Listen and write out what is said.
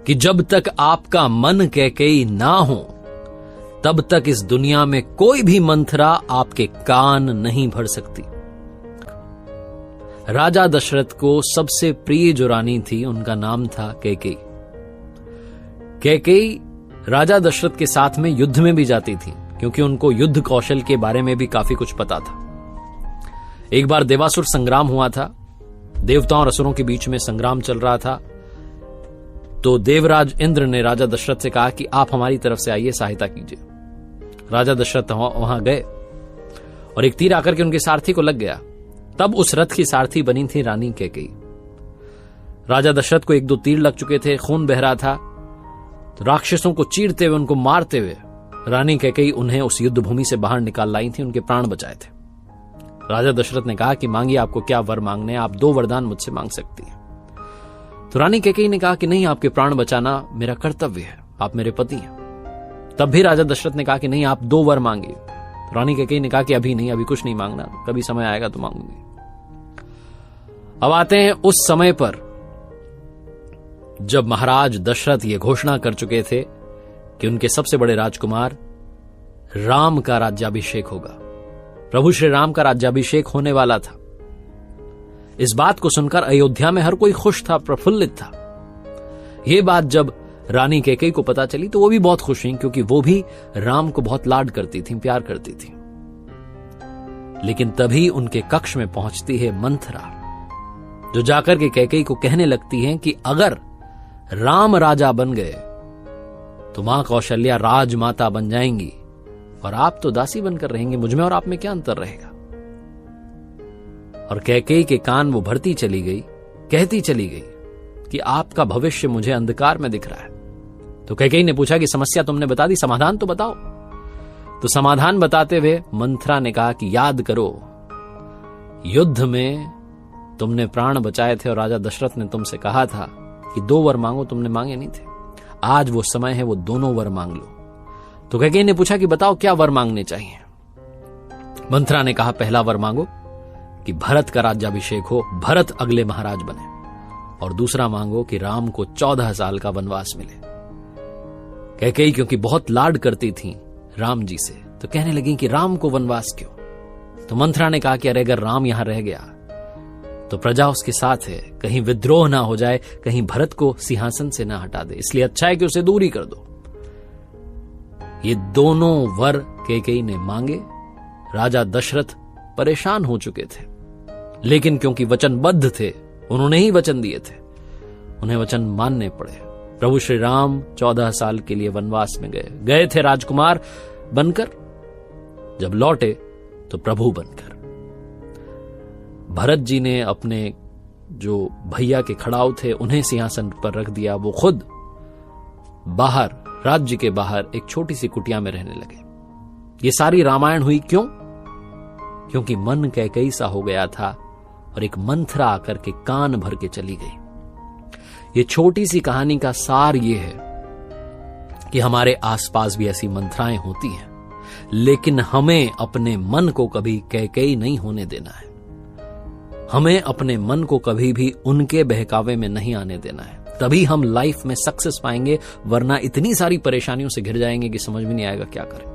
कि जब तक आपका मन कैकेयी ना हो तब तक इस दुनिया में कोई भी मंथरा आपके कान नहीं भर सकती। राजा दशरथ को सबसे प्रिय जो रानी थी उनका नाम था कैकेयी। कैकेयी राजा दशरथ के साथ में युद्ध में भी जाती थी क्योंकि उनको युद्ध कौशल के बारे में भी काफी कुछ पता था। एक बार देवासुर संग्राम हुआ था, देवताओं और असुरों के बीच में संग्राम चल रहा था। तो देवराज इंद्र ने राजा दशरथ से कहा कि आप हमारी तरफ से आइए, सहायता कीजिए। राजा दशरथ वहां गए और एक तीर आकर के उनके सारथी को लग गया। तब उस रथ की सारथी बनी थी रानी कैकेयी। राजा दशरथ को 1-2 तीर लग चुके थे, खून बह रहा था। तो राक्षसों को चीरते हुए, उनको मारते हुए रानी कैकेयी उन्हें उस युद्ध भूमि से बाहर निकाल लाई थी, उनके प्राण बचाए थे। राजा दशरथ ने कहा कि मांगिए, आपको क्या वर मांगने हैं, आप 2 वरदान मुझसे मांग सकती हैं। तो रानी कैकेयी ने कहा कि नहीं, आपके प्राण बचाना मेरा कर्तव्य है, आप मेरे पति हैं। तब भी राजा दशरथ ने कहा कि नहीं, आप 2 वर मांगिए। रानी कैकेयी ने कहा कि अभी नहीं, अभी कुछ नहीं मांगना, कभी समय आएगा तो मांगूंगी। अब आते हैं उस समय पर जब महाराज दशरथ ये घोषणा कर चुके थे कि उनके सबसे बड़े राजकुमार राम का राज्याभिषेक होगा। प्रभु श्री राम का राज्याभिषेक होने वाला था। इस बात को सुनकर अयोध्या में हर कोई खुश था, प्रफुल्लित था। यह बात जब रानी कैकेयी को पता चली तो वो भी बहुत खुश हुई, क्योंकि वो भी राम को बहुत लाड करती थी, प्यार करती थी। लेकिन तभी उनके कक्ष में पहुंचती है मंथरा, जो जाकर के कैकेयी को कहने लगती है कि अगर राम राजा बन गए तो मां कौशल्या राजमाता बन जाएंगी और आप तो दासी बनकर रहेंगे। मुझमें और आप में क्या अंतर रहेगा। और कैकेयी के कान वो भरती चली गई, कहती चली गई कि आपका भविष्य मुझे अंधकार में दिख रहा है। तो कैकेयी ने पूछा कि समस्या तुमने बता दी, समाधान तो बताओ। तो समाधान बताते हुए मंथरा ने कहा कि याद करो, युद्ध में तुमने प्राण बचाए थे और राजा दशरथ ने तुमसे कहा था कि 2 वर मांगो, तुमने मांगे नहीं थे। आज वो समय है, वो दोनों वर मांग लो। तो कैकेयी ने पूछा कि बताओ क्या वर मांगने चाहिए। मंथरा ने कहा, पहला वर मांगो कि भरत का राज्याभिषेक हो, भरत अगले महाराज बने। और दूसरा मांगो कि राम को 14 साल का वनवास मिले। कैकेयी क्योंकि बहुत लाड करती थी राम जी से, तो कहने लगी कि राम को वनवास क्यों। तो मंथरा ने कहा कि अरे अगर राम यहां रह गया तो प्रजा उसके साथ है, कहीं विद्रोह ना हो जाए, कहीं भरत को सिंहासन से ना हटा दे, इसलिए अच्छा है कि उसे दूर ही कर दो। ये दोनों वर कैकेयी ने मांगे। राजा दशरथ परेशान हो चुके थे, लेकिन क्योंकि वचनबद्ध थे, उन्होंने ही वचन दिए थे, उन्हें वचन मानने पड़े। प्रभु श्री राम 14 साल के लिए वनवास में गए थे राजकुमार बनकर, जब लौटे तो प्रभु बनकर। भरत जी ने अपने जो भैया के खड़ाऊ थे उन्हें सिंहासन पर रख दिया, वो खुद बाहर, राज्य के बाहर एक छोटी सी कुटिया में रहने लगे। ये सारी रामायण हुई क्यों? क्योंकि मन कैकेयी सा हो गया था और एक मंथरा आकर के कान भर के चली गई। ये छोटी सी कहानी का सार ये है कि हमारे आसपास भी ऐसी मंथराएं होती हैं, लेकिन हमें अपने मन को कभी कैकेयी नहीं होने देना है। हमें अपने मन को कभी भी उनके बहकावे में नहीं आने देना है, तभी हम लाइफ में सक्सेस पाएंगे, वरना इतनी सारी परेशानियों से घिर जाएंगे कि समझ में नहीं आएगा क्या करें।